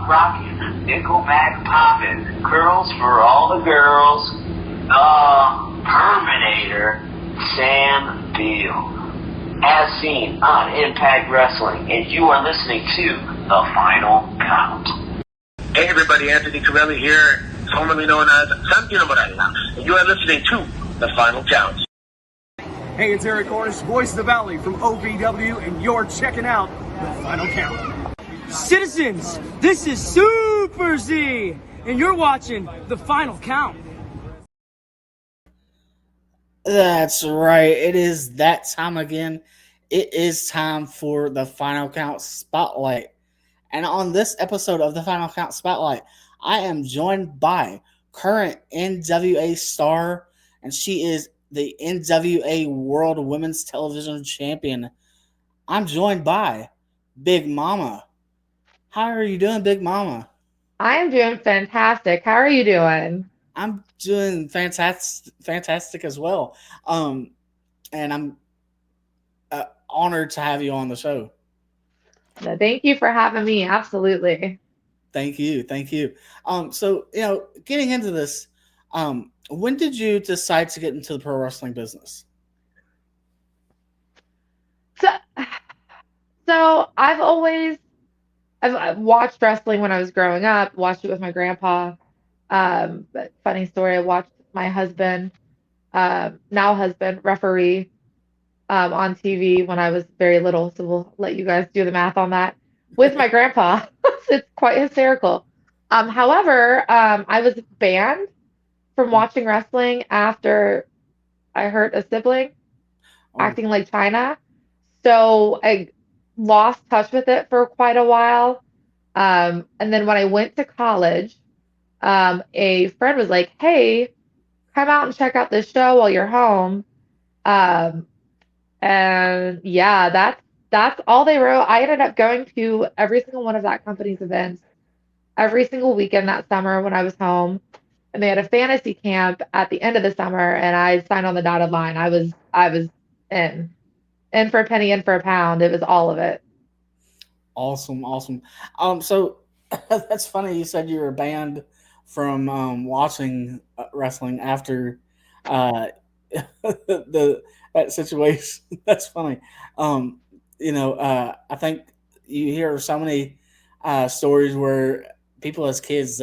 punk rockin', Nickelback poppin', curls for all the girls, the Terminator, Sam Beal. As seen on Impact Wrestling, and you are listening to The Final Count. Hey everybody, Anthony Corelli here, formerly known as Santino Morella, and you are listening to The Final Count. Hey, it's Eric Ornish, voice of the Valley from OVW, and you're checking out The Final Count. Citizens, this is Super Z, and you're watching The Final Count. That's right. It is that time again. It is time for the Final Count Spotlight. And on this episode of the Final Count Spotlight, I am joined by current NWA star, and she is the NWA World Women's Television Champion. I'm joined by Big Mama. How are you doing, Big Mama? I am doing fantastic. How are you doing? I'm doing fantastic as well. And I'm honored to have you on the show. Thank you for having me. Absolutely. Thank you. So, getting into this, when did you decide to get into the pro wrestling business? So I've watched wrestling when I was growing up, watched it with my grandpa. But funny story, I watched my husband, now husband, referee on TV when I was very little. So we'll let you guys do the math on that with my grandpa. It's quite hysterical. However, I was banned from watching wrestling after I hurt a sibling acting like China. So I lost touch with it for quite a while. And then when I went to college, a friend was like, hey, come out and check out this show while you're home. And yeah, that's all they wrote. I ended up going to every single one of that company's events every single weekend that summer when I was home. And they had a fantasy camp at the end of the summer, and I signed on the dotted line. I was in for a penny, in for a pound. It was all of it. Awesome. So that's funny. You said you were banned from watching wrestling after that situation. That's funny. I think you hear so many stories where people as kids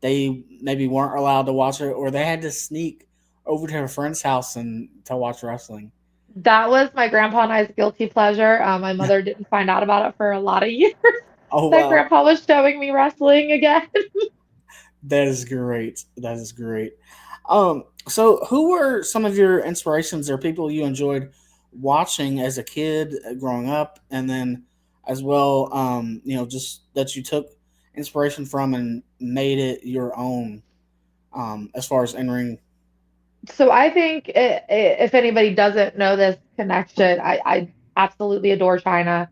they maybe weren't allowed to watch it, or they had to sneak over to a friend's house and to watch wrestling. That was my grandpa and I's guilty pleasure. My mother didn't find out about it for a lot of years. Oh, that wow. Grandpa was showing me wrestling again. That is great. So who were some of your inspirations or people you enjoyed watching as a kid growing up, and then as well, just that you took inspiration from and made it your own, as far as in-ring? So I think if anybody doesn't know this connection, I absolutely adore China.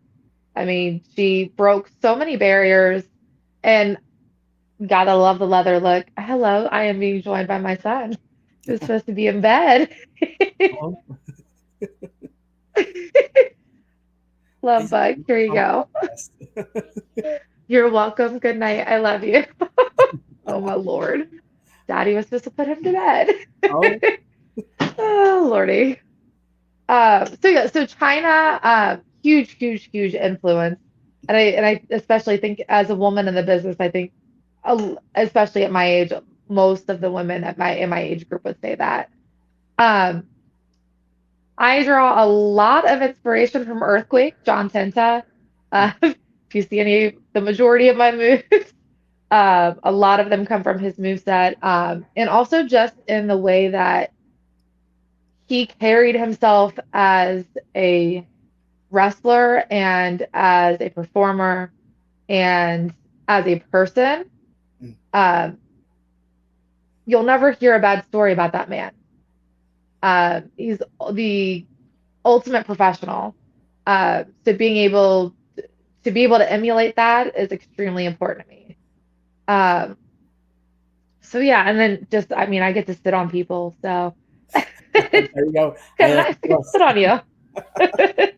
I mean, she broke so many barriers, and gotta love the leather look. Hello, I am being joined by my son, who's supposed to be in bed. Oh. Love bug. Here you go. You're welcome. Good night. I love you. Oh my Lord. Daddy was supposed to put him to bed. Oh. Oh Lordy. So China, huge influence. And I especially think as a woman in the business, I think especially at my age, most of the women in my age group would say that. I draw a lot of inspiration from Earthquake, John Tenta. If you see the majority of my moves, a lot of them come from his moveset. And also just in the way that he carried himself as a wrestler and as a performer and as a person. You'll never hear a bad story about that man. He's the ultimate professional. So being able to emulate that is extremely important to me. So yeah, and then just, I mean, I get to sit on people, so There you go. I can sit on you. That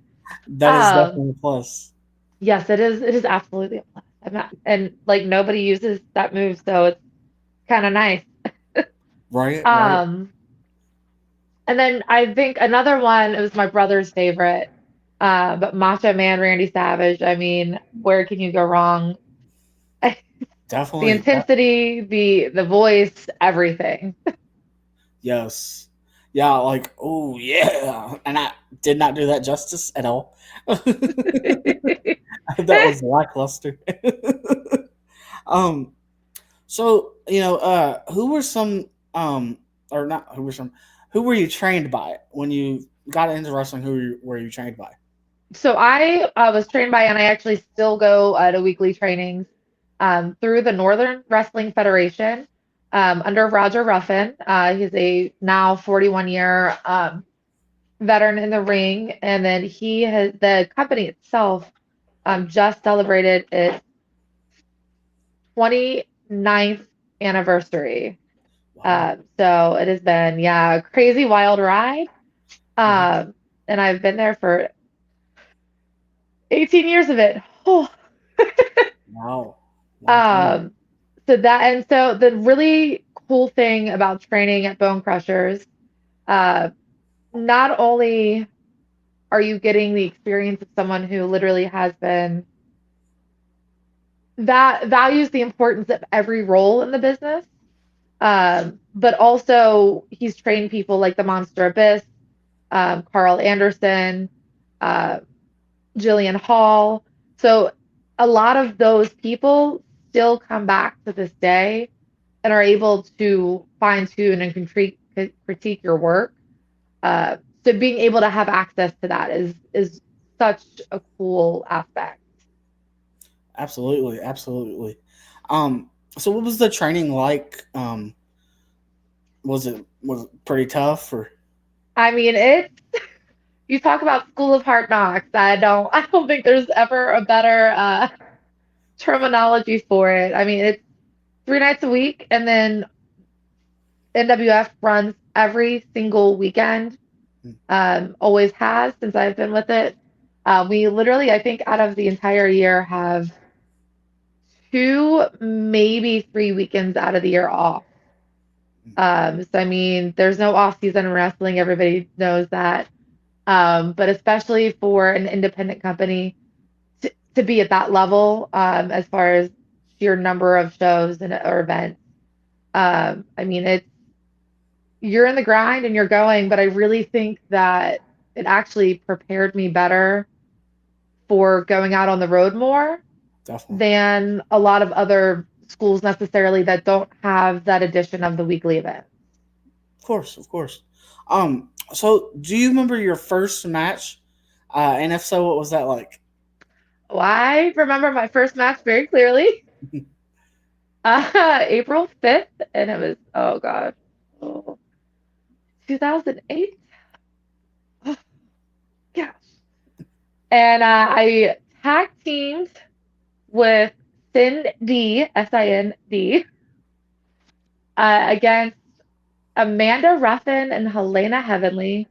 is definitely a plus. Yes, it is. It is absolutely a plus. and like nobody uses that move, so it's kind of nice. Right, right. Um, and then I think another one, it was my brother's favorite, but Macho Man Randy Savage. I mean, where can you go wrong? The Definitely. intensity, the voice, everything. Yes. Yeah, like, oh yeah. And I did not do that justice at all. That was lackluster. um so, who were some or not who were some who were you trained by when you got into wrestling? Were you trained by? So I was trained by, and I actually still go to weekly trainings through the Northern Wrestling Federation under Roger Ruffin. He's a now 41-year veteran in the ring, and then the company itself just celebrated its 29th anniversary. Wow. So it has been, yeah, a crazy wild ride. Wow. And I've been there for 18 years of it. Oh. Wow. Long time. Um, so the really cool thing about training at Bone Crushers, uh, not only are you getting the experience of someone who literally has been that values the importance of every role in the business, but also he's trained people like the Monster Abyss, Carl Anderson, uh, Jillian Hall. So a lot of those people still come back to this day and are able to fine tune and critique your work. Uh, so being able to have access to that is such a cool aspect. Absolutely, absolutely. So what was the training like? Was it pretty tough or I mean, it's you talk about School of Hard Knocks. I don't think there's ever a better terminology for it. I mean, it's 3 nights a week, and then NWF runs every single weekend. Always has since I've been with it. We literally, I think, out of the entire year, have 2, maybe 3 weekends out of the year off. So I mean, there's no off season in wrestling. Everybody knows that. But especially for an independent company to be at that level, as far as sheer number of shows or events, I mean, you're in the grind and you're going, but I really think that it actually prepared me better for going out on the road more definitely? than a lot of other schools necessarily that don't have that addition of the weekly event. Of course, of course. So do you remember your first match? And if so, what was that like? Well, I remember my first match very clearly. April 5th, and it was, oh God, 2008? Oh, gosh. And I tag teamed with Cindy, Sind, against Amanda Ruffin and Helena Heavenly.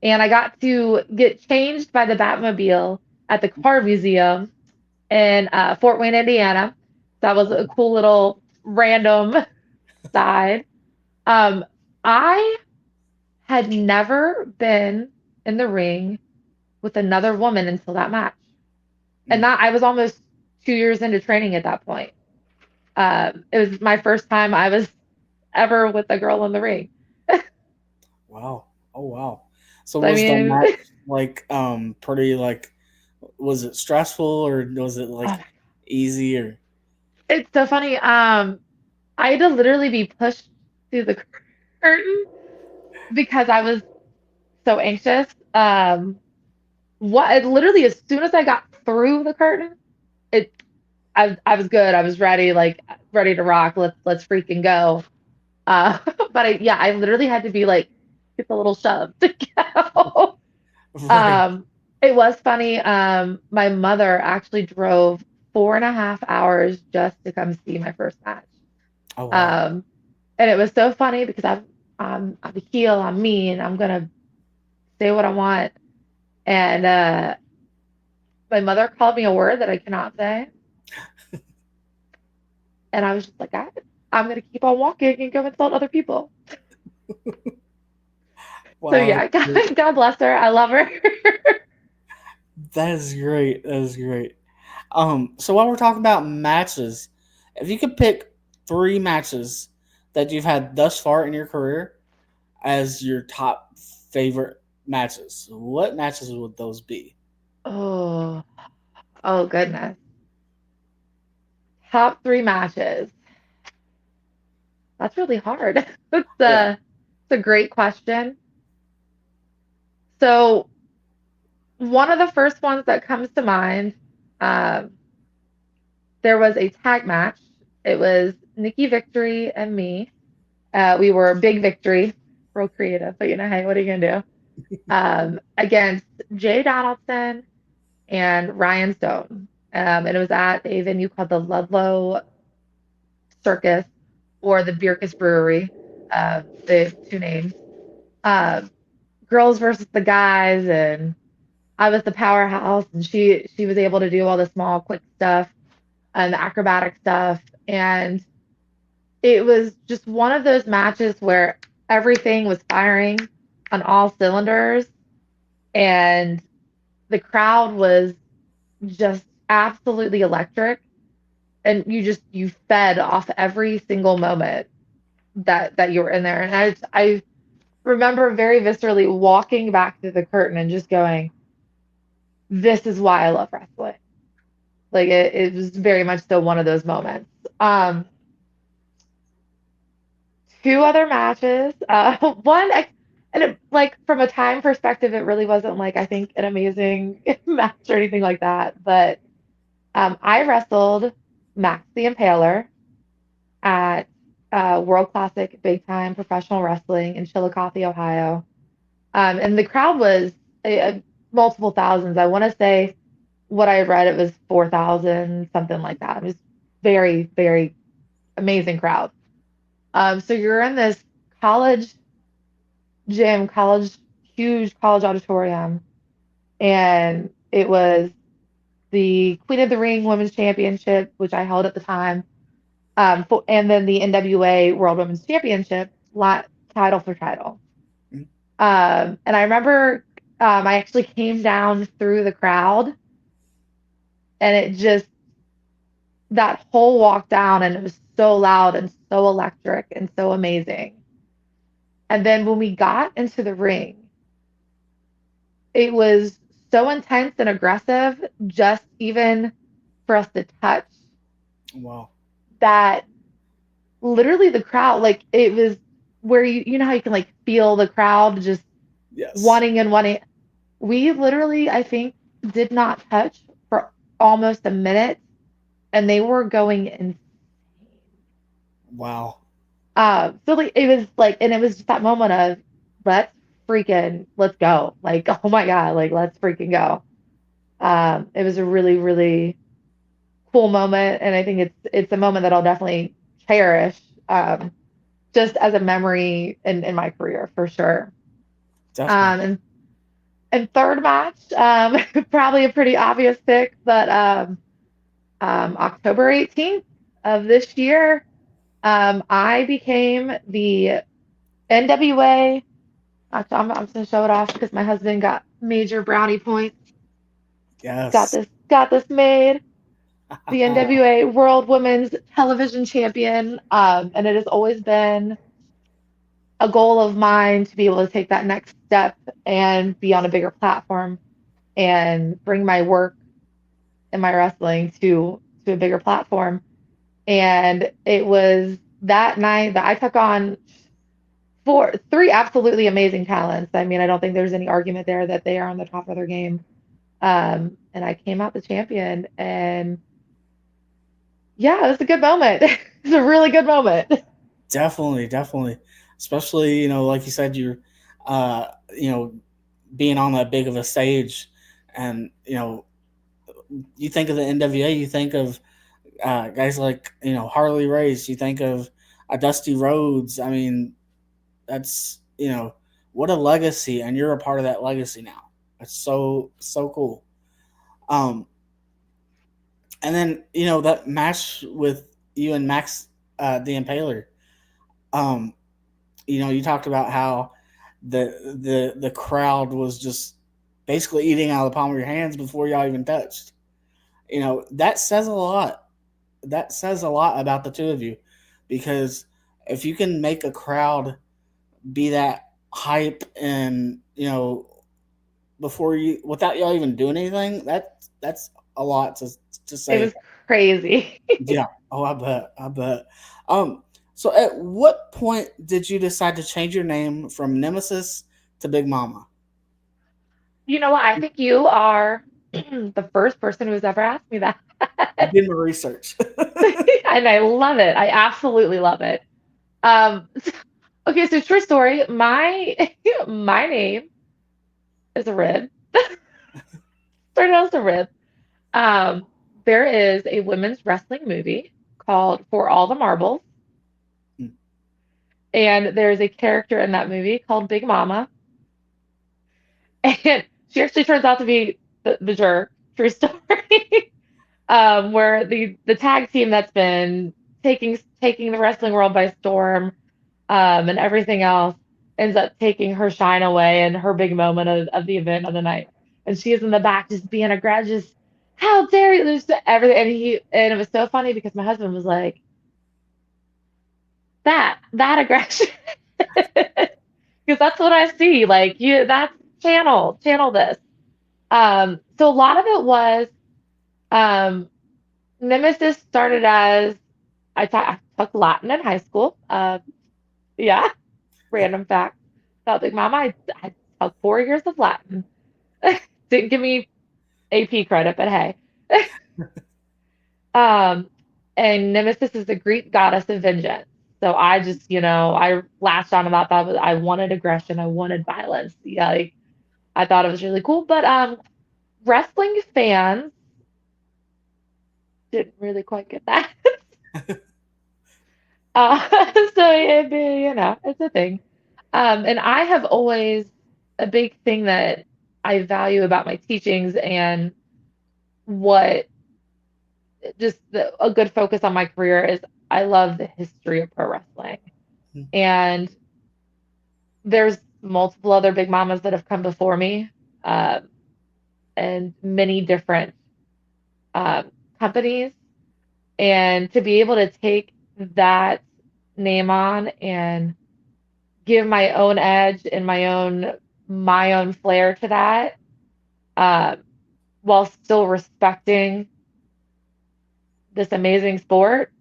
And I got to get changed by the Batmobile at the Car Museum in Fort Wayne, Indiana. That was a cool little random side. Um, I had never been in the ring with another woman until that match. And that I was almost 2 years into training at that point. It was my first time I was ever with a girl in the ring. Wow. Oh wow. So I was the mean, match like pretty like was it stressful or was it like oh, easy or it's so funny. I had to literally be pushed through the curtain because I was so anxious. Literally as soon as I got through the curtain, it I was good. I was ready, like ready to rock. Let's freaking go. But I literally had to be like get the little shove to go. right? Um, it was funny. My mother actually drove 4.5 hours just to come see my first match. Oh wow. Um, and it was so funny because I'm a heel, I'm mean, I'm gonna say what I want. And my mother called me a word that I cannot say. And I was just like, I'm going to keep on walking and go insult other people. So Wow, yeah, God bless her. I love her. that is great. That is great. So while we're talking about matches, if you could pick 3 matches that you've had thus far in your career as your top favorite matches, what matches would those be? Oh, oh goodness. Top 3 matches. That's really hard. Yeah. It's a great question. So one of the first ones that comes to mind, um, there was a tag match. It was Nikki Victory and me. We were Big Victory, real creative, but hey, what are you gonna do? Against Jay Donaldson and Ryan Stone. And it was at a venue called the Ludlow Circus or the Birkus Brewery. The 2 names. Uh, girls versus the guys, and I was the powerhouse, and she was able to do all the small, quick stuff and the acrobatic stuff. And it was just one of those matches where everything was firing on all cylinders, and the crowd was just absolutely electric. And you fed off every single moment that you were in there. And I remember very viscerally walking back to the curtain and just going, this is why I love wrestling. Like it was very much so one of those moments. Um, 2 other matches. One, and like from a time perspective, it really wasn't like I think an amazing match or anything like that. But I wrestled Max the Impaler at World Classic Big Time Professional Wrestling in Chillicothe, Ohio. And the crowd was multiple thousands. I want to say what I read, it was 4,000, something like that. It was very, very amazing crowd. So you're in this college gym, huge college auditorium, and it was the Queen of the Ring Women's Championship, which I held at the time, and then the NWA World Women's Championship, title for title. And I remember I actually came down through the crowd, and it just that whole walk down, and it was so loud and so electric and so amazing. And then when we got into the ring, it was so intense and aggressive, just even for us to touch, Wow. that literally the crowd, like it was where you know how you can like feel the crowd just Yes. wanting and wanting. We literally, I think, did not touch for almost a minute, and they were going insane. Wow. So like it was like, and it was just that moment of let's go, like oh my god, like let's freaking go. It was a really really cool moment, and I think it's a moment that I'll definitely cherish, just as a memory in my career for sure. Definitely. And third match, probably a pretty obvious pick, but October 18th of this year, I became the NWA. Actually, I'm just gonna show it off because my husband got major brownie points. Yes. Got this made. The NWA World Women's Television Champion, and it has always been a goal of mine to be able to take that next step and be on a bigger platform and bring my work and my wrestling to a bigger platform. And it was that night that I took on 3 absolutely amazing talents. I mean, I don't think there's any argument there that they are on the top of their game. And I came out the champion, and yeah, it was a good moment. It's a really good moment. Definitely, definitely. Especially, like you said, you're, uh, you know, being on that big of a stage, and you think of the NWA, you think of guys like Harley Race, you think of Dusty Rhodes. I mean, that's what a legacy, and you're a part of that legacy now. It's so cool. Um, and then that match with you and Max the Impaler. Um, you talked about how the crowd was just basically eating out of the palm of your hands before y'all even touched. That says a lot. That says a lot about the two of you, because if you can make a crowd be that hype and before you without y'all even doing anything, that's a lot to It say. was crazy. Yeah. Oh, I bet. Um, so at what point did you decide to change your name from Nemesis to Big Mama? You know what? I think you are the first person who's ever asked me that. I did my research. And I love it. I absolutely love it. Um, okay, so true story. My my name is a rib. Started out as a rib. Um, there is a women's wrestling movie called For All the Marbles, and there's a character in that movie called Big Mama, and she actually turns out to be the jerk. True story. Where the tag team that's been taking the wrestling world by storm, and everything else ends up taking her shine away and her big moment of the event of the night. And she is in the back just being a grudge, just how dare you, there's everything. And it was so funny because my husband was like, that aggression. Because that's what I see. Like you that's channel this. So a lot of it was um Nemesis started as I took Latin in high school. Yeah, random fact about Big Mama. I took 4 years of Latin. Didn't give me AP credit, but hey. Um, and Nemesis is the Greek goddess of vengeance. So I just, I latched on about that. I wanted aggression. I wanted violence. Yeah, like, I thought it was really cool. But wrestling fans didn't really quite get that. So it's a thing. And I have always a big thing that I value about my teachings and what a good focus on my career is I love the history of pro wrestling. And there's multiple other big mamas that have come before me, um, and many different um, companies. And to be able to take that name on and give my own edge and my own flair to that, um, while still respecting this amazing sport,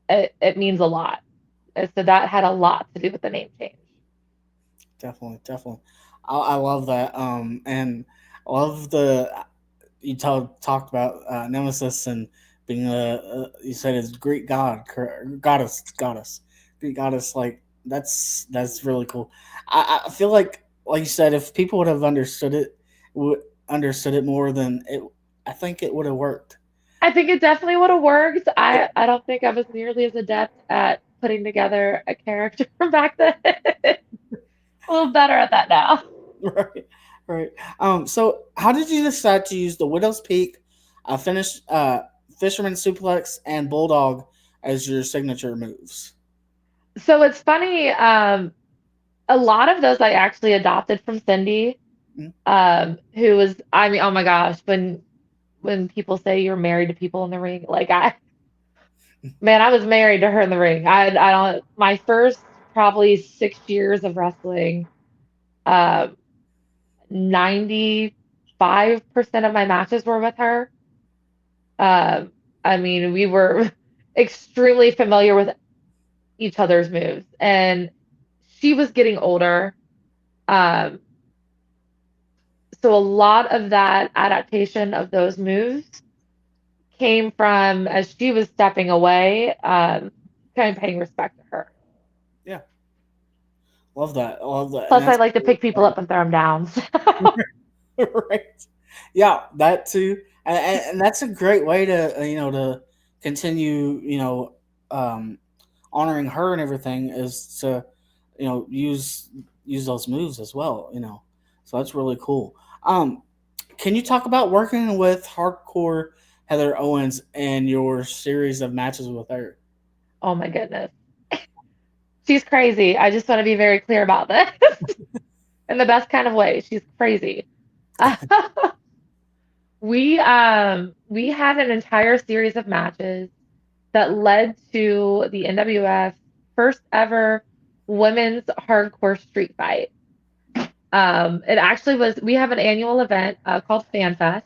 it means a lot. And so that had a lot to do with the name change. Definitely. I love that. And I love talked about Nemesis and being you said it's Greek goddess, Greek goddess. Like that's really cool. I feel like you said, if people would have understood it more, than it, I think it would have worked. I think it definitely would have worked. I don't think I was nearly as adept at putting together a character back then. A little better at that now. Right, right. So how did you decide to use the Widow's Peak, Fisherman Suplex, and Bulldog as your signature moves? So it's funny. A lot of those I actually adopted from Cindy, Mhm. who was, I mean, oh my gosh, when people say you're married to people in the ring, like man, I was married to her in the ring. I don't, my first probably 6 years of wrestling, um, 95% of my matches were with her. I mean, we were extremely familiar with each other's moves, and she was getting older. Um, so a lot of that adaptation of those moves came from as she was stepping away, kind of paying respect to her. Yeah, love that. Love that, and Plus, I that's like to pick people up and throw them down. right. Yeah, that too, and that's a great way to to continue um, honoring her and everything, is to use those moves as well. So that's really cool. Can you talk about working with hardcore Heather Owens and your series of matches with her? Oh my goodness. She's crazy. I just want to be very clear about this in the best kind of way. She's crazy. We had an entire series of matches that led to the NWF first ever women's hardcore street fight. It actually was, we have an annual event called FanFest.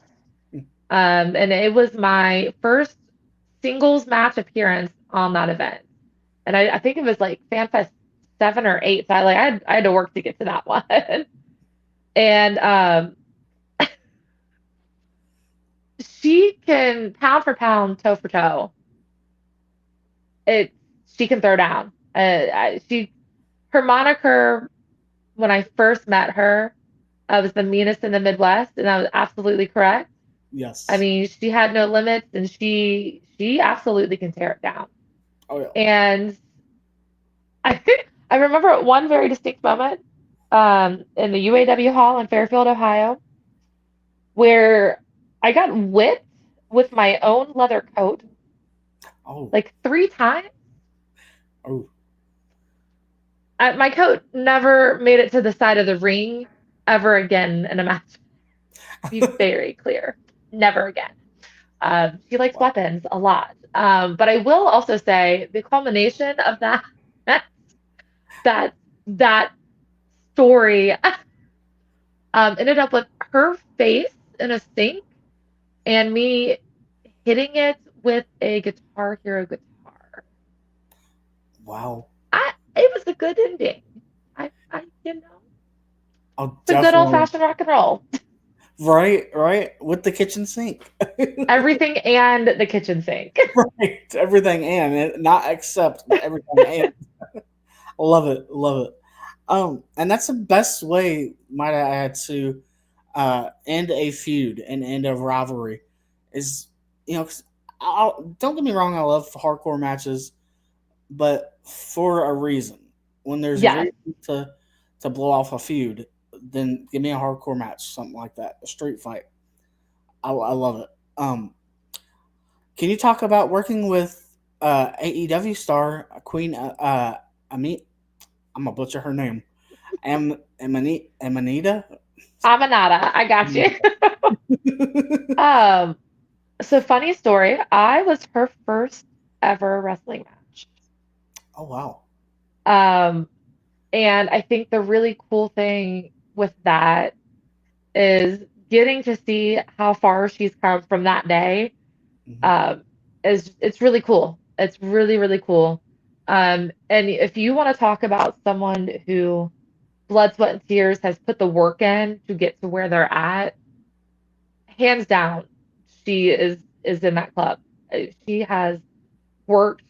And it was my first singles match appearance on that event. And I think it was like FanFest 7 or 8. So I had to work to get to that one. And she can pound for pound, toe for toe. She can throw down. Her moniker when I first met her, I was the meanest in the Midwest, and I was absolutely correct. Yes. I mean, she had no limits, and she absolutely can tear it down. Oh yeah. And I remember one very distinct moment in the UAW hall in Fairfield, Ohio, where I got whipped with my own leather coat Oh. like 3 times. Oh. My coat never made it to the side of the ring ever again in a match. Be very clear. Never again. She likes weapons a lot. But I will also say the culmination of that story ended up with her face in a sink and me hitting it with a Guitar Hero guitar. Wow. It was a good ending. I you know, Oh, it's a good old fashioned rock and roll. Right. With the kitchen sink. Everything and the kitchen sink. Right. Everything and not except but everything and. Love it. And that's the best way, might I add, to end a feud and end a rivalry. Is, 'cause don't get me wrong, I love hardcore matches, but for a reason. When there's a reason to blow off a feud, then give me a hardcore match, something like that, a street fight. I love it. Can you talk about working with AEW star Queen Amit? I'm gonna butcher her name. Amanita. Amanada, I got you. So funny story. I was her first ever wrestling match. Oh wow. And I think the really cool thing with that is getting to see how far she's come from that day. Mm-hmm. It's really cool. It's really, really cool. And if you want to talk about someone who blood, sweat, and tears has put the work in to get to where they're at, hands down, she is in that club. She has worked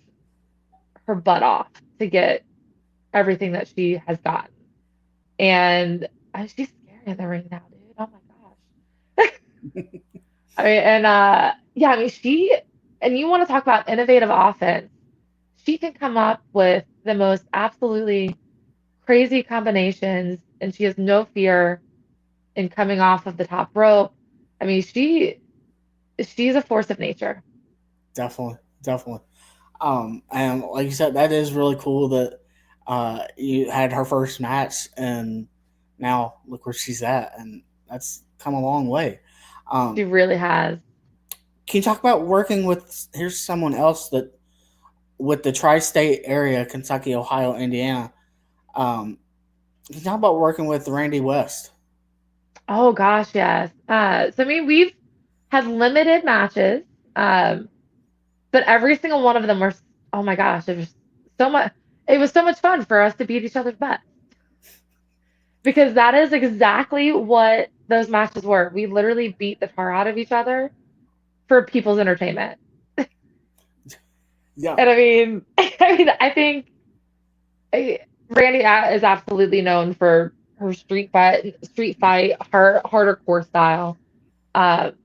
her butt off to get everything that she has gotten. And she's scary in the ring now, dude. Oh my gosh. I mean, and yeah, I mean, and you want to talk about innovative offense. She can come up with the most absolutely crazy combinations, and she has no fear in coming off of the top rope. I mean, she's a force of nature. Definitely. And like you said, that is really cool that you had her first match, and now look where she's at, and that's come a long way. She really has. Can you talk about working with? Here's someone else that with the tri-state area, Kentucky, Ohio, Indiana. Can you talk about working with Randy West? Oh gosh, yes. So I mean, we've had limited matches, but every single one of them were, oh my gosh, it was so much. It was so much fun for us to beat each other's butts because that is exactly what those matches were. We literally beat the tar out of each other for people's entertainment. Yeah. And I think Randy is absolutely known for her street fight, harder core style. But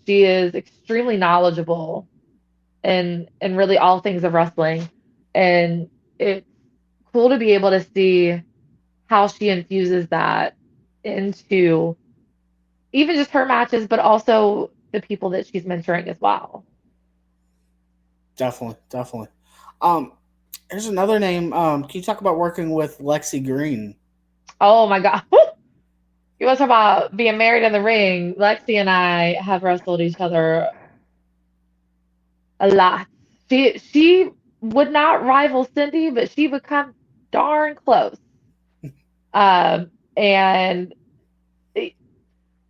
she is extremely knowledgeable in really all things of wrestling, and it's cool to be able to see how she infuses that into even just her matches, but also the people that she's mentoring as well. Definitely, definitely. Here's another name. Can you talk about working with Lexi Green? Oh my God. You want to talk about being married in the ring? Lexi and I have wrestled each other a lot. She would not rival Cindy, but she would come darn close. And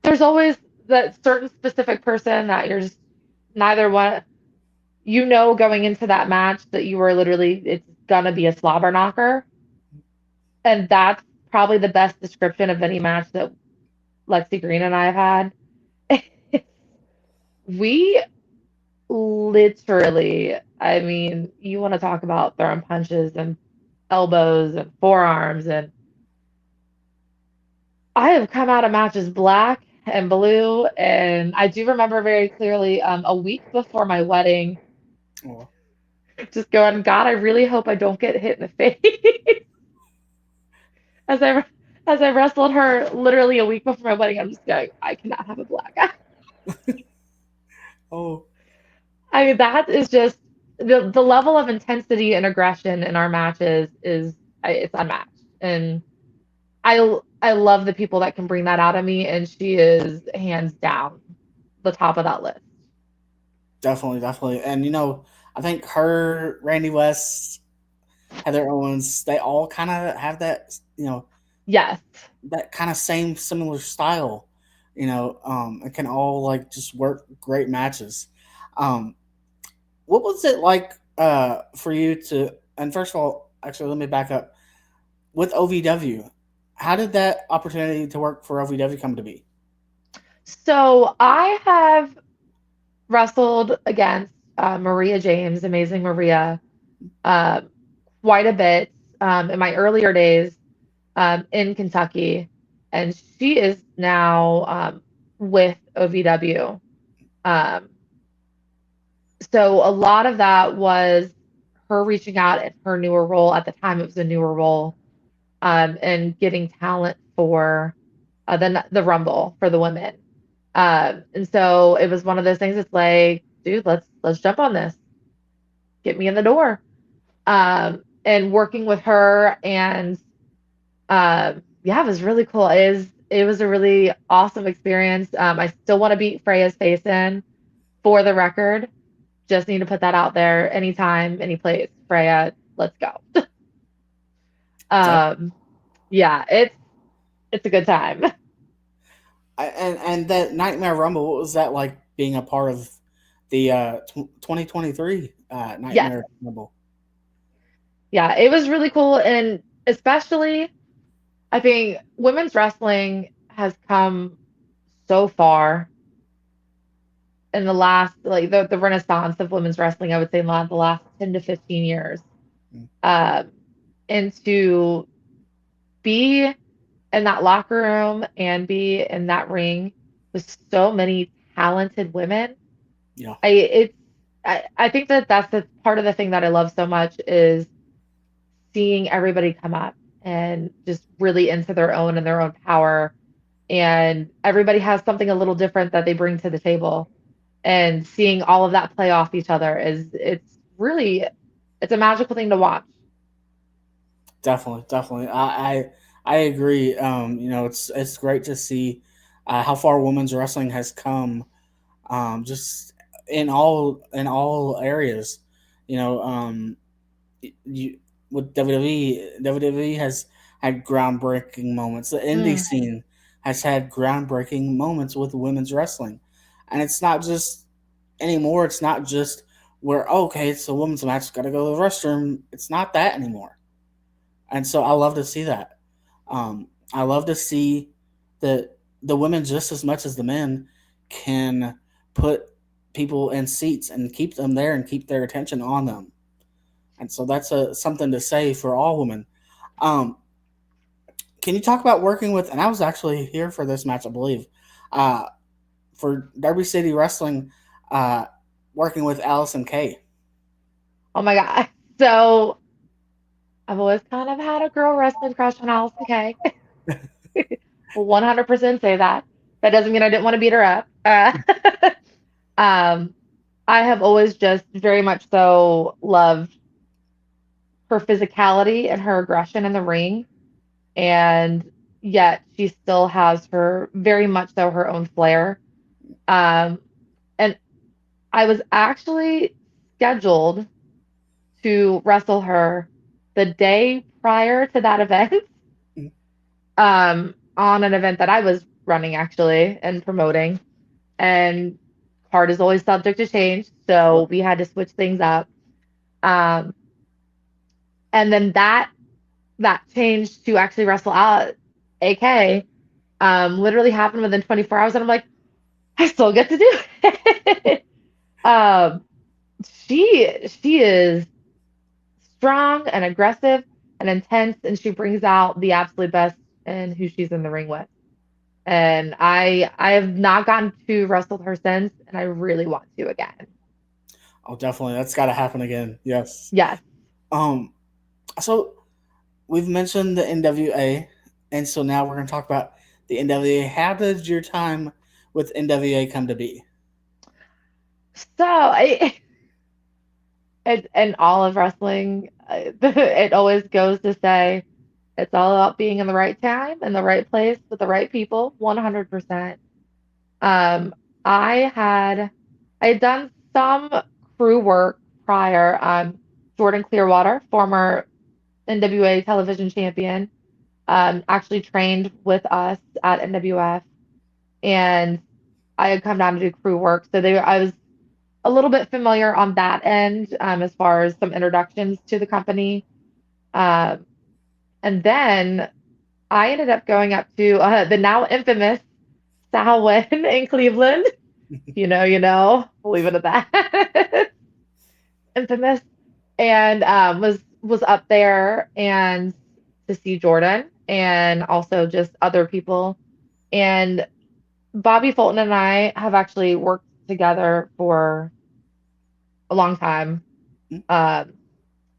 there's always that certain specific person that you're just neither one. You know, going into that match that you were literally, it's gonna be a slobber knocker, and that's probably the best description of any match that Lexi Green and I have had. We literally, I mean, you want to talk about throwing punches and elbows and forearms, and I have come out of matches black and blue, and I do remember very clearly a week before my wedding, Oh, just going, God, I really hope I don't get hit in the face. as I as I wrestled her literally a week before my wedding, I'm just going, I cannot have a black eye. oh, I mean, that is just the level of intensity and aggression in our matches is it's unmatched, and I love the people that can bring that out of me, and she is hands down the top of that list. definitely, definitely. And I think her, Randy West, Heather Owens, they all kind of have that, Yes. that kind of same similar style. It can all like just work great matches. Um, what was it like for you to? And first of all, actually, let me back up. With OVW, how did that opportunity to work for OVW come to be? So I have wrestled against Maria James, Amazing Maria, uh, quite a bit in my earlier days in Kentucky, and she is now with OVW. Um, so a lot of that was her reaching out in her newer role. At the time, it was a newer role, and getting talent for the Rumble for the women. And so it was one of those things. It's like, dude, let's jump on this. Get me in the door. And working with her, and yeah, it was really cool. It was a really awesome experience. I still want to beat Freya's face in, for the record. Just need to put that out there. Anytime, any place. Freya, let's go. um, yeah, it's a good time. And that Nightmare Rumble, what was that like being a part of the 2023 Yeah, Nightmare Rumble? yeah, it was really cool, and especially I think women's wrestling has come so far in the last, like, the renaissance of women's wrestling, I would say in the last 10 to 15 years. Mm. And to be in that locker room and be in that ring with so many talented women, Yeah, I think that that's the part of the thing that I love so much is seeing everybody come up and just really into their own and their own power. And everybody has something a little different that they bring to the table. And seeing all of that play off each other it's really, it's a magical thing to watch. definitely, definitely. I agree. It's great to see how far women's wrestling has come. Just in all areas. You know, you with WWE has had groundbreaking moments. The indie Mm, scene has had groundbreaking moments with women's wrestling, and it's not just anymore. It's not just where okay, it's a women's match, got to go to the restroom. It's not that anymore, and so I love to see that. I love to see that the women just as much as the men can put people in seats and keep them there and keep their attention on them. And so that's something to say for all women. Um, can you talk about working with? And I was actually here for this match, I believe, uh, for Derby City Wrestling, uh, working with Allison Kay. oh my God. So I've always kind of had a girl wrestling crush on Allison Kay. 100% say that. That doesn't mean I didn't want to beat her up. Um, I have always just very much so loved her physicality and her aggression in the ring, and yet she still has her very much so her own flair. Um, and I was actually scheduled to wrestle her the day prior to that event, on an event that I was running actually and promoting. And card is always subject to change, so we had to switch things up. Um, and then that changed to actually wrestle out AK. Literally happened within 24 hours, and I'm like, I still get to do it. um, she is strong and aggressive and intense, and she brings out the absolute best in who she's in the ring with. And I have not gotten to wrestle her since, and I really want to again. Oh, definitely. That's got to happen again. Yes. Yes. Um. So we've mentioned the NWA, and so now we're going to talk about the NWA. How did your time with NWA come to be? So in all of wrestling, it always goes to say it's all about being in the right time and the right place with the right people. 100%. Um, I had I had done some crew work prior. Jordan Clearwater, former NWA television champion, actually trained with us at NWF, and I had come down to do crew work. So I was a little bit familiar on that end, as far as some introductions to the company. Um, and then I ended up going up to the now infamous Samhain in Cleveland. You know. We'll leave it at that. Infamous, and was up there and to see Jordan and also just other people. And Bobby Fulton and I have actually worked together for a long time, um,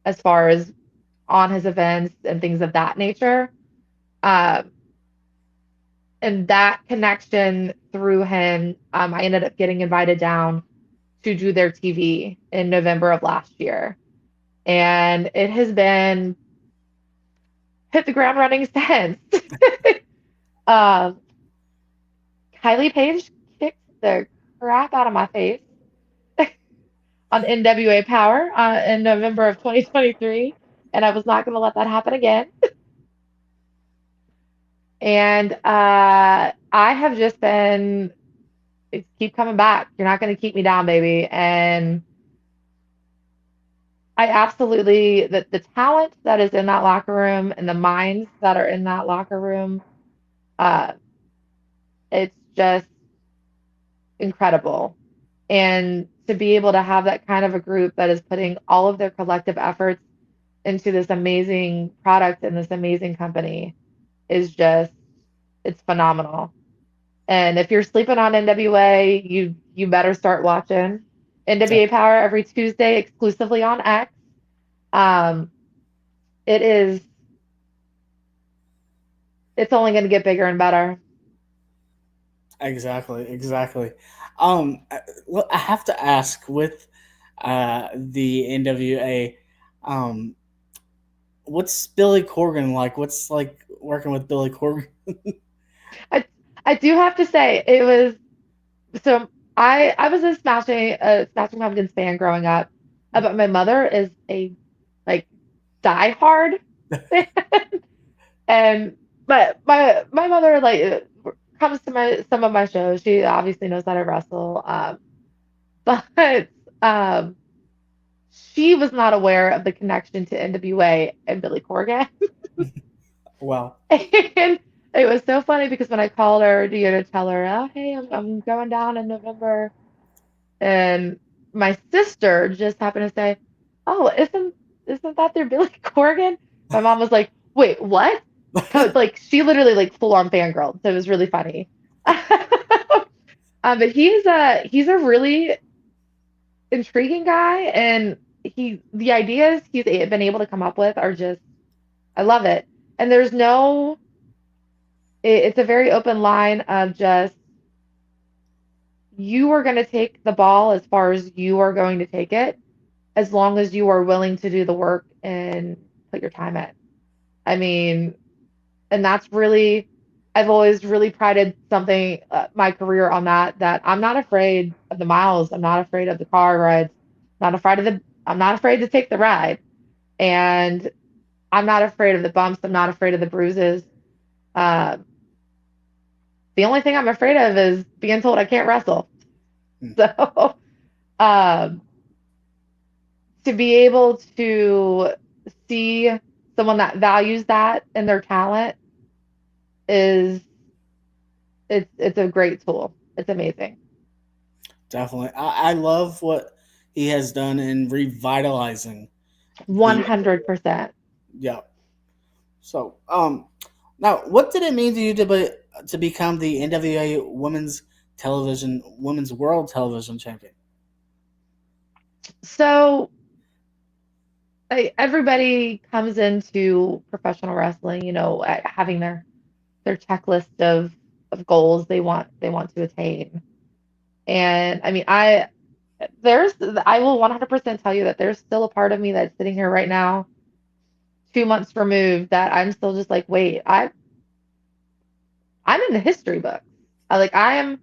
as far as on his events and things of that nature. Um, and that connection through him, I ended up getting invited down to do their TV in November of last year. And it has been hit the ground running since. um, Kylie Page kicked the crap out of my face on NWA Power in November of 2023, and I was not going to let that happen again. And I have just been keep coming back. You're not going to keep me down, baby. And I absolutely the talent that is in that locker room and the minds that are in that locker room, uh, it's just incredible. And to be able to have that kind of a group that is putting all of their collective efforts into this amazing product and this amazing company is just it's phenomenal. And if you're sleeping on NWA, you better start watching NWA Power every Tuesday exclusively on X. Um, it is it's only going to get bigger and better. Exactly. Well, I have to ask with the NWA, um, what's Billy Corgan like? What's like working with Billy Corgan? I I do have to say it was so I was a Smashing Pumpkins fan growing up, but my mother is a like diehard fan, and my mother like comes to my some of my shows. She obviously knows that I wrestle, but um, she was not aware of the connection to NWA and Billy Corgan. Wow. And it was so funny because when I called her to tell her, oh, hey, I'm going down in November, and my sister just happened to say, oh, isn't that their Billy Corgan? My mom was like, wait, what? Like she literally like full on fangirl. So it was really funny. But he's a really intriguing guy, and the ideas he's been able to come up with are just I love it. And there's no it's a very open line of just you are going to take the ball as far as you are going to take it, as long as you are willing to do the work and put your time in. I mean, and that's really, I've always really prided something, my career on that I'm not afraid of the miles. I'm not afraid of the car rides. I'm not afraid to take the ride. And I'm not afraid of the bumps. I'm not afraid of the bruises. Uh, the only thing I'm afraid of is being told I can't wrestle. So, um, to be able to see someone that values that in their talent is it's a great tool. It's amazing. Definitely. I love what he has done in revitalizing the 100%. yeah. So, now what did it mean to you to become the NWA Women's World Television Champion? So everybody comes into professional wrestling, having their checklist of goals they want to attain. And I mean, I will 100% tell you that there's still a part of me that's sitting here right now, 2 months removed, that I'm still just like, wait, I'm in the history books. I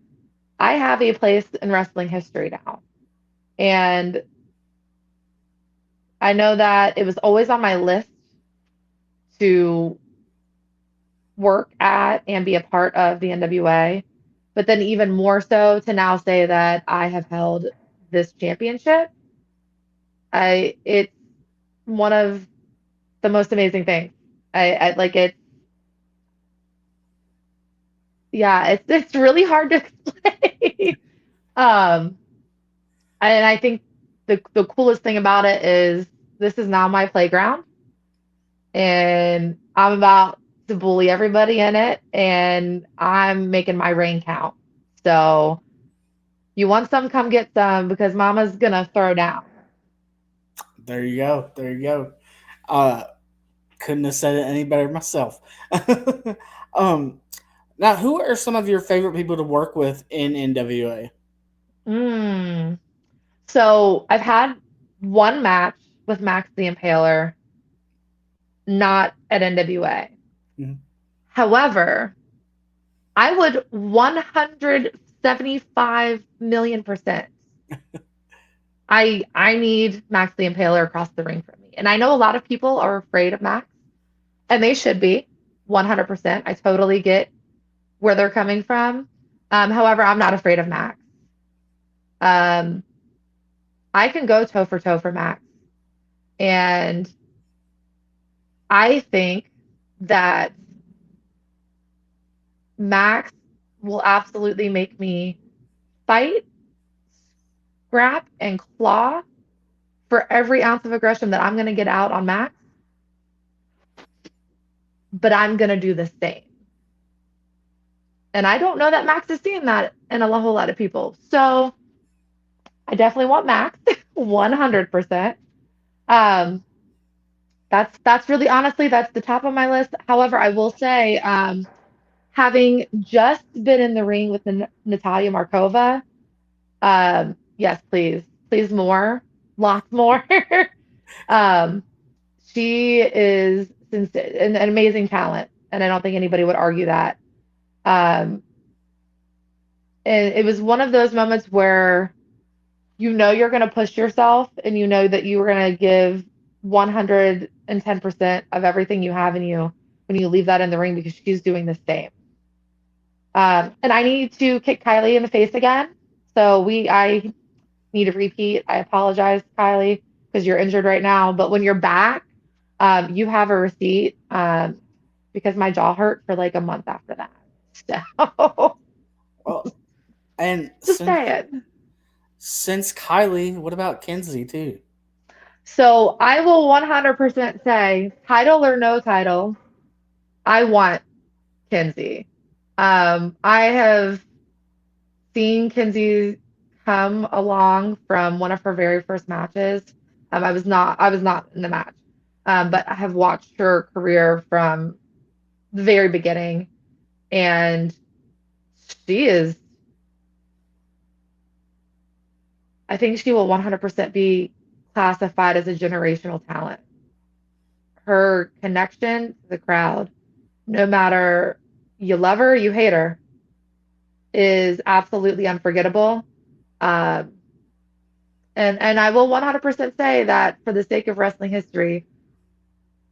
have a place in wrestling history now. And I know that it was always on my list to work at and be a part of the NWA, but then even more so to now say that I have held this championship. It's one of the most amazing things. I like it. Yeah, it's really hard to explain. Um, and I think the coolest thing about it is this is now my playground, and I'm about to bully everybody in it, and I'm making my reign count. So you want some, come get some, because Mama's gonna throw down. There you go. There you go. Uh, couldn't have said it any better myself. um, Now, who are some of your favorite people to work with in NWA? Mm. So I've had one match with Max the Impaler, not at NWA. Mhm. However, I would 175 million percent. I need Max the Impaler across the ring from me. And I know a lot of people are afraid of Max, and they should be 100%. I totally get where they're coming from. However, I'm not afraid of Max. Um, I can go toe for toe for Max. And I think that Max will absolutely make me fight, scrap, and claw for every ounce of aggression that I'm going to get out on Max, but I'm going to do the same. And I don't know that Max is seeing that in a whole lot of people. So I definitely want Max, 100%. Um, that's really, honestly, that's the top of my list. However, I will say, having just been in the ring with Natalia Markova, yes, please, please more, lots more. um, she is an amazing talent, and I don't think anybody would argue that. Um, and it was one of those moments where you're going to push yourself, and you know that you are going to give 110% of everything you have in you when you leave that in the ring, because she's doing the same. And I need to kick Kylie in the face again. So I need to repeat. I apologize, Kylie, because you're injured right now. But when you're back, you have a receipt, because my jaw hurt for like a month after that. So Well, and just saying. since Kylie, what about Kenzie too? So I will 100% say, title or no title, I want Kenzie. I have seen Kenzie come along from one of her very first matches. I was not in the match, but I have watched her career from the very beginning, and she is I think she will 100% be classified as a generational talent. Her connection to the crowd, no matter you love her, you hate her, is absolutely unforgettable. Um, and I will 100% say that for the sake of wrestling history,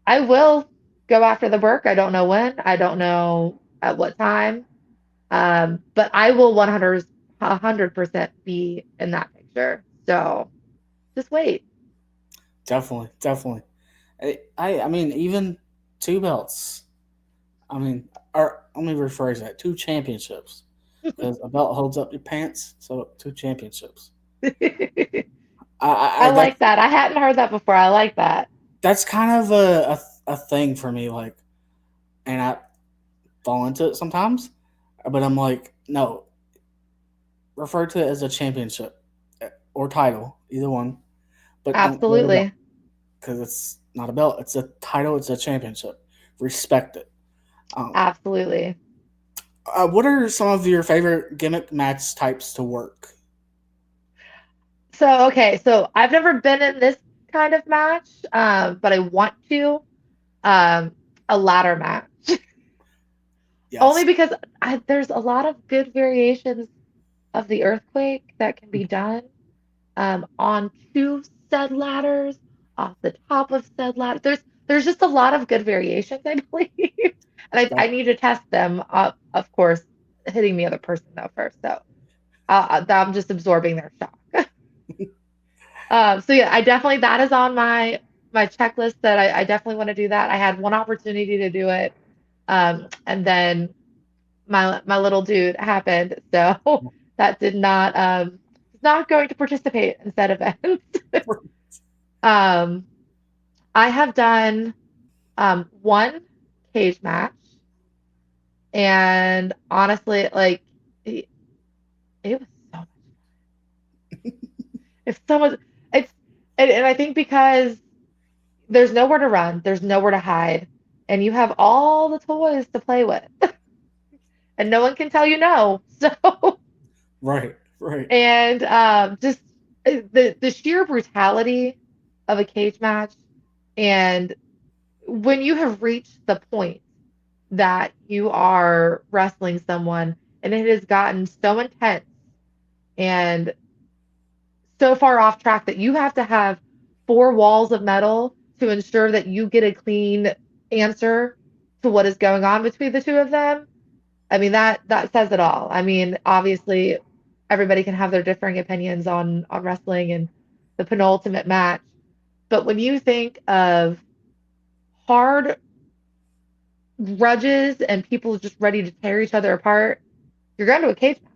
I will go after the Burke. I don't know when, I don't know at what time, but I will 100% be in that picture. So just wait. Definitely, definitely. I mean, even 2 belts. I mean, or let me rephrase that: 2 championships, because a belt holds up your pants. So 2 championships. I That's like that. I hadn't heard that before. I like that. kind of a thing for me. Like, and I fall into it sometimes, but I'm like, no, refer to it as a championship or title, either one, but don't call it a belt Absolutely. because it's not a belt. It's a title. It's a championship. Respect it. Um, Absolutely. what are some of your favorite gimmick match types to work? So, okay, so I've never been in this kind of match, but I want to. Um, a ladder match. Yes. Only because there's a lot of good variations of the earthquake that can be done on two said ladders, off the top of said ladder. There's just a lot of good variations, I believe, and I need to test them. Of course, hitting the other person though first, so I'm just absorbing their shock. So yeah, I definitely that is on my checklist that I definitely want to do that. I had one opportunity to do it, and then my little dude happened, so that did not not going to participate in said events. Um, I have done one cage match, and honestly, like it was so it's so much it's and I think because there's nowhere to run, there's nowhere to hide, and you have all the toys to play with, and no one can tell you no. So Right. Right. and just the sheer brutality of a cage match, and when you have reached the point that you are wrestling someone and it has gotten so intense and so far off track that you have to have four walls of metal to ensure that you get a clean answer to what is going on between the two of them. I mean that says it all. I mean, obviously everybody can have their differing opinions on wrestling and the penultimate match, but when you think of hard grudges and people just ready to tear each other apart, you're going to a cage match.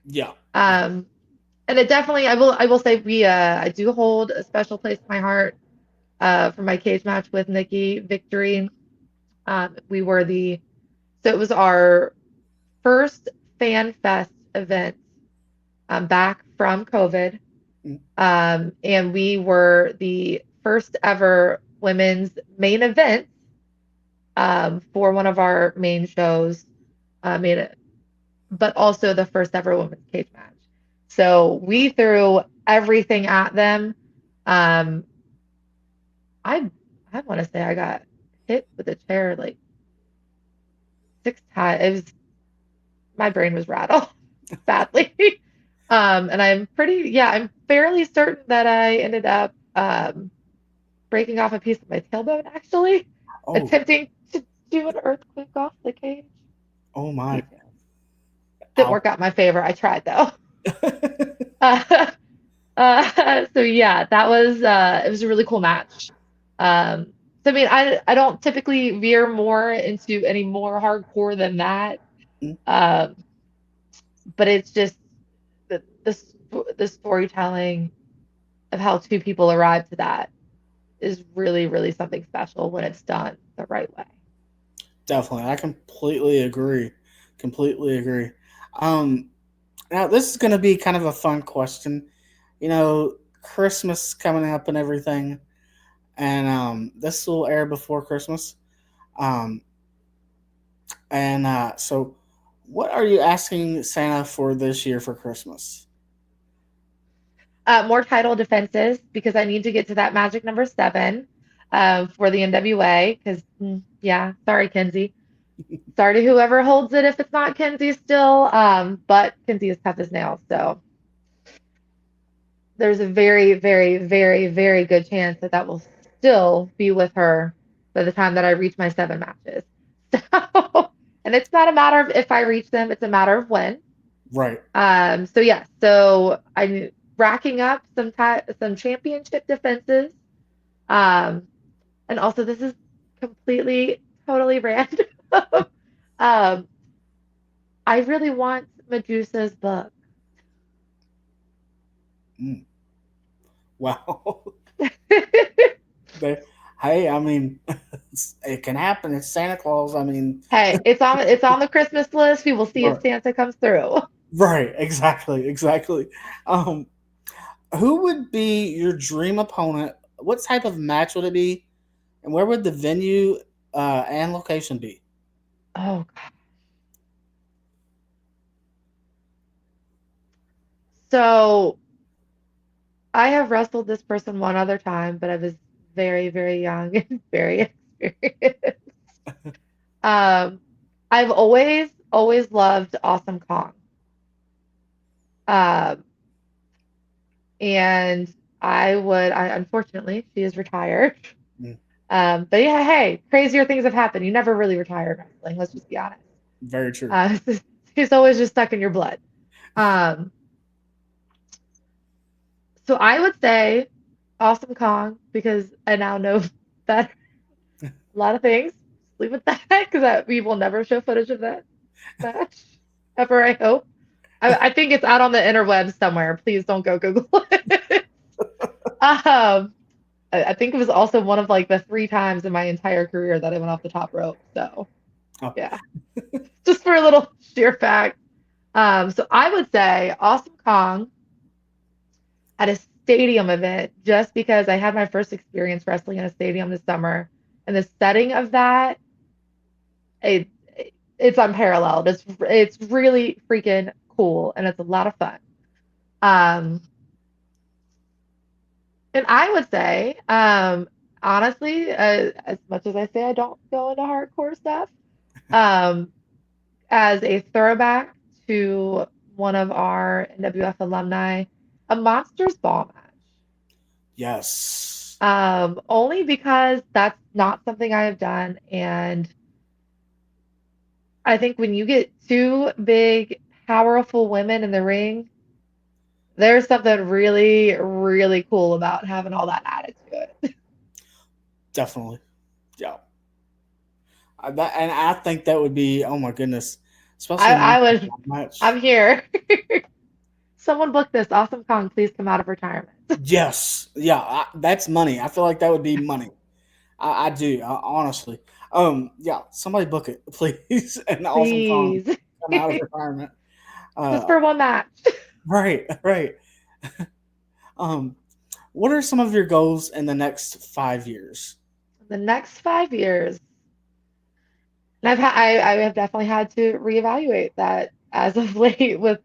Yeah. Yeah. Um, and it definitely, I will say I do hold a special place in my heart for my cage match with Nikki Victory. We were so it was our first Fan Fest event back from COVID. Mm. And we were the first ever women's main event for one of our main shows, made it, but also the first ever women's cage match. So we threw everything at them. Um, I I want to say I got hit with a chair like 6 times. It was my brain was rattled badly. And I'm fairly certain that I ended up breaking off a piece of my tailbone actually, Oh. attempting to do an earthquake off the cage. Oh my. Details. Didn't Ow. work out in my favor. I tried though. Uh, so yeah, that was it was a really cool match. So I mean, I don't typically veer more into any more hardcore than that. Mm. Um, but it's just the storytelling of how two people arrive to that is really, really something special when it's done the right way. Definitely. I completely agree. Completely agree. Um, Now, this is going to be kind of a fun question. Christmas coming up and everything, and this will air before Christmas. Um, and so, what are you asking Santa for this year for Christmas? more title defenses because I need to get to that magic number 7 for the NWA. Because, yeah, sorry, Kenzie. Sorry to whoever holds it if it's not Kenzie still. But Kenzie is tough as nails. So there's a very, very, very, very good chance that that will still be with her by the time that I reach my 7 matches. So, and it's not a matter of if I reach them, it's a matter of when. Right. So yeah, so I'm racking up some championship defenses. And also this is completely, totally random. um, I really want Medusa's book. Wow. Hey, I mean, it can happen. It's Santa Claus. I mean, Hey, it's on the Christmas list. We will see if Santa comes through. Right. Exactly. Who would be your dream opponent? What type of match would it be? And where would the venue and location be? Oh God. So I have wrestled this person one other time, but I was very, very young and very experienced. I've always loved Awesome Kong. Um, and I unfortunately, she is retired. Mm. But yeah, hey, crazier things have happened. You never really retire in wrestling. Let's just be honest. Very true. It's always just stuck in your blood. So I would say Awesome Kong because I now know that a lot of things. Leave it at that because we will never show footage of that match ever. I hope. I think it's out on the interwebs somewhere. Please don't go Google it. I think it was also one of like the 3 times in my entire career that I went off the top rope. So yeah, just for a little sheer fact. So I would say Awesome Kong at a stadium event just because I had my first experience wrestling in a stadium this summer. And the setting of that, it's unparalleled. It's really freaking cool and it's a lot of fun. And I would say, honestly, as much as I say I don't go into hardcore stuff, as a throwback to one of our NWF alumni, a Monsters Ball match. Yes. Only because that's not something I have done. And I think when you get 2 big, powerful women in the ring, there's something really, really cool about having all that added to it. Definitely. Yeah. And I think that would be, oh my goodness. Especially I'm here. Someone book this. Awesome Kong, please come out of retirement. Yes. Yeah. That's money. I feel like that would be money. I do. Honestly. Yeah. Somebody book it, please. And Awesome Kong come out of retirement. Just for one match. Right. What are some of your goals in the next 5 years? The next 5 years. And I have definitely had to reevaluate that as of late with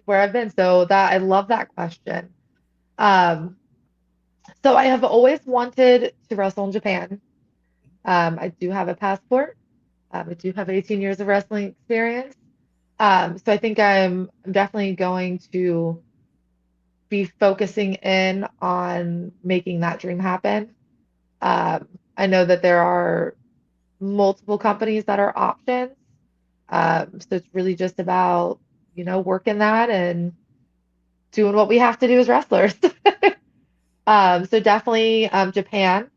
where I've been. So that I love that question. So I have always wanted to wrestle in Japan. I do have a passport. I do have 18 years of wrestling experience. So I think I'm definitely going to be focusing in on making that dream happen. I know that there are multiple companies that are options. So it's really just about, working that and doing what we have to do as wrestlers. So definitely Japan.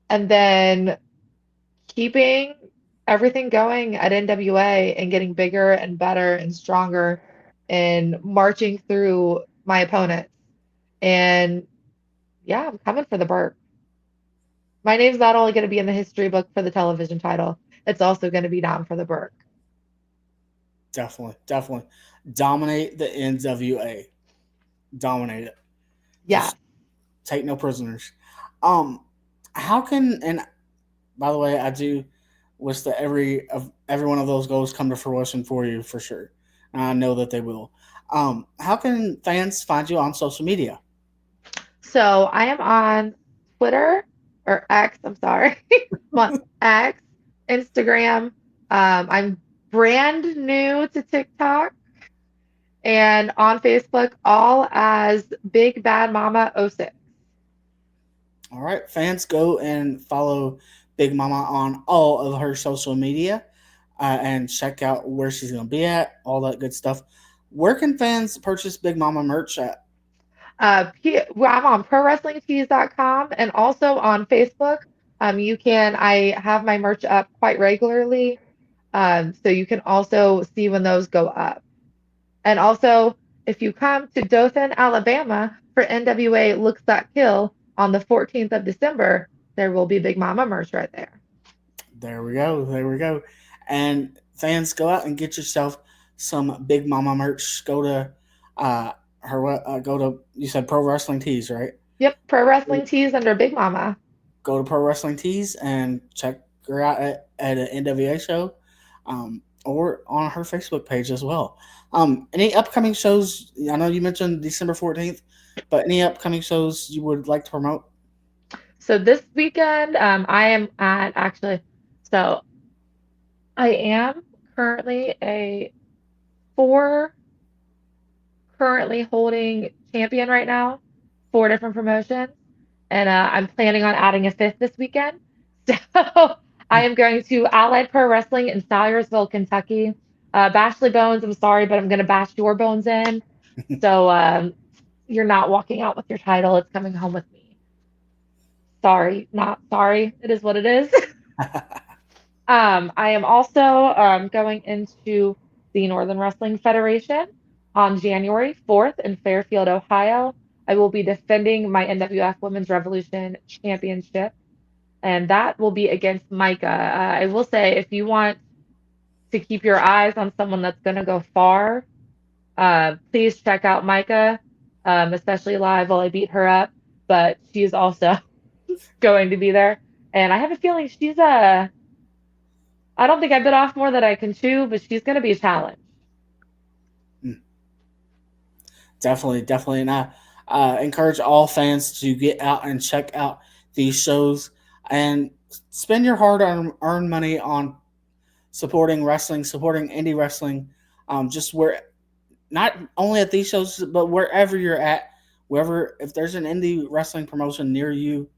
And then keeping everything going at NWA and getting bigger and better and stronger and marching through my opponents. And yeah, I'm coming for the Burke. My name's not only going to be in the history book for the television title, it's also going to be down for the Burke. Definitely. Dominate the NWA. Dominate it. Yeah. Just take no prisoners. How can, and by the way, I do wish that every one of those goals come to fruition for you for sure. And I know that they will. How can fans find you on social media? So I am on Twitter or X. I'm sorry. I'm on X, Instagram. I'm brand new to TikTok and on Facebook, all as Big Bad Mama oh 06. All right, fans, go and follow Big Mama on all of her social media and check out where she's going to be at, all that good stuff. Where can fans purchase Big Mama merch at? Well, I'm on ProWrestlingTees.com and also on Facebook. I have my merch up quite regularly, so you can also see when those go up. And also, if you come to Dothan, Alabama for NWA Looks That Kill on the 14th of December, there will be Big Mama merch right there. There we go. There we go. And fans, go out and get yourself some Big Mama merch. Go to you said Pro Wrestling Tees, right? Yep, Pro Wrestling Tees under Big Mama. Go to Pro Wrestling Tees and check her out at an NWA show, or on her Facebook page as well. Any upcoming shows? I know you mentioned December 14th, but any upcoming shows you would like to promote? So this weekend, I am at actually, so I am currently currently holding champion right now, 4 different promotions, and I'm planning on adding a 5th this weekend. So I am going to Allied Pro Wrestling in Salyersville, Kentucky. Bashley Bones, I'm sorry, but I'm going to bash your bones in. So you're not walking out with your title. It's coming home with me. Sorry, not sorry. It is what it is. I am also going into the Northern Wrestling Federation on January 4th in Fairfield, Ohio. I will be defending my NWF Women's Revolution Championship, and that will be against Micah. I will say, if you want to keep your eyes on someone that's going to go far, please check out Micah, especially live while I beat her up. But she's also going to be there, and I have a feeling she's I don't think I bit off more than I can chew, but she's going to be a challenge. Definitely. And I encourage all fans to get out and check out these shows and spend your hard-earned money on supporting wrestling, supporting indie wrestling, just where, not only at these shows, but wherever you're at, if there's an indie wrestling promotion near you,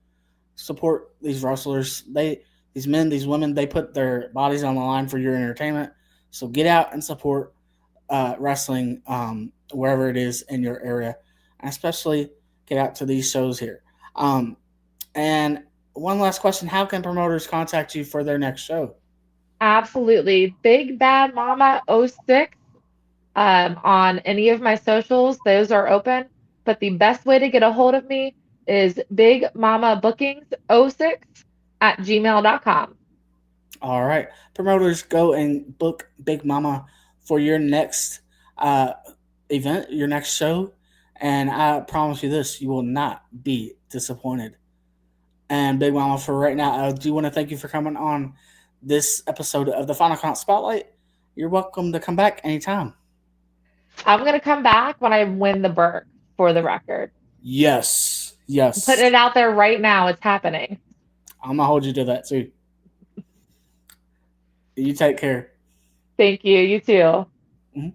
support these wrestlers. These men, these women, they put their bodies on the line for your entertainment. So get out and support wrestling wherever it is in your area, and especially get out to these shows here. And one last question: how can promoters contact you for their next show? Absolutely. Big Bad Mama oh 06 on any of my socials. Those are open. But the best way to get a hold of me is Big Mama Bookings 06 at gmail.com. All right. Promoters, go and book Big Mama for your next event, your next show. And I promise you this, you will not be disappointed. And Big Mama, for right now, I do want to thank you for coming on this episode of the Final Count Spotlight. You're welcome to come back anytime. I'm going to come back when I win the Burke, for the record. Yes. I'm putting it out there right now. It's happening. I'm going to hold you to that, too. You take care. Thank you. You too. Mm-hmm.